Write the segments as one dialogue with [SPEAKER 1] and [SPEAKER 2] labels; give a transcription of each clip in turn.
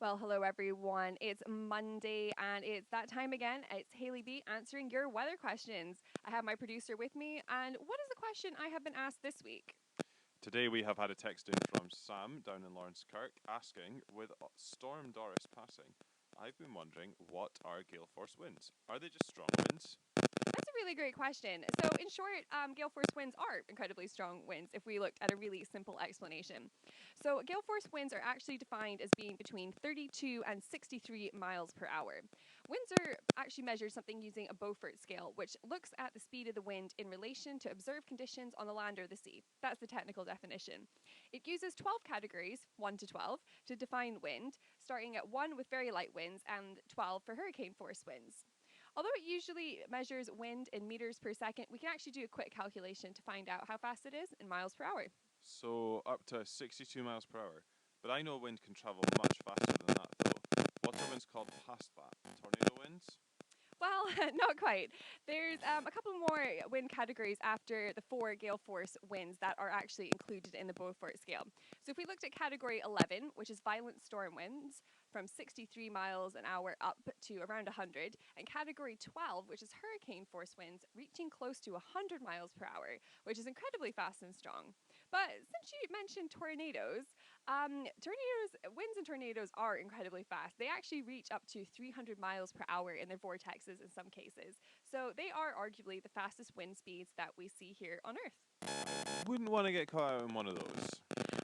[SPEAKER 1] Well, hello everyone. It's Monday and it's that time again. It's Haley B answering your weather questions. I have my producer with me, and what is the question I have been asked this week?
[SPEAKER 2] Today we have had a text in from Sam down in Lawrence Kirk asking, with Storm Doris passing, I've been wondering, what are gale force winds? Are they just strong winds?
[SPEAKER 1] That's a really great question. So, in short, gale force winds are incredibly strong winds if we looked at a really simple explanation. So, gale force winds are actually defined as being between 32 and 63 miles per hour. Winds are actually measured something using a Beaufort scale, which looks at the speed of the wind in relation to observed conditions on the land or the sea. That's the technical definition. It uses 12 categories, 1 to 12, to define wind, starting at 1 with very light winds and 12 for hurricane force winds. Although it usually measures wind in meters per second, we can actually do a quick calculation to find out how fast it is in miles per hour.
[SPEAKER 2] So up to 62 miles per hour. But I know wind can travel much faster than that though. What are winds called past that? Tornado winds?
[SPEAKER 1] Well, not quite. There's a couple more wind categories after the four gale force winds that are actually included in the Beaufort scale. So if we looked at category 11, which is violent storm winds from 63 miles an hour up to around 100, and category 12, which is hurricane force winds reaching close to 100 miles per hour, which is incredibly fast and strong. But since you mentioned tornadoes, winds and tornadoes are incredibly fast. They actually reach up to 300 miles per hour in their vortexes in some cases. So they are arguably the fastest wind speeds that we see here on Earth.
[SPEAKER 2] Wouldn't want to get caught out in one of those.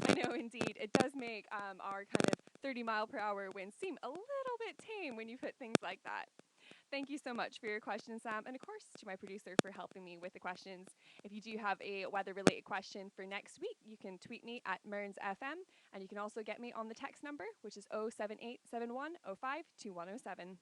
[SPEAKER 1] I know, indeed. It does make our kind of 30 mile per hour winds seem a little bit tame when you put things like that. Thank you so much for your question, Sam, and of course to my producer for helping me with the questions. If you do have a weather-related question for next week, you can tweet me at MearnsFM, and you can also get me on the text number, which is 07871 05 2107.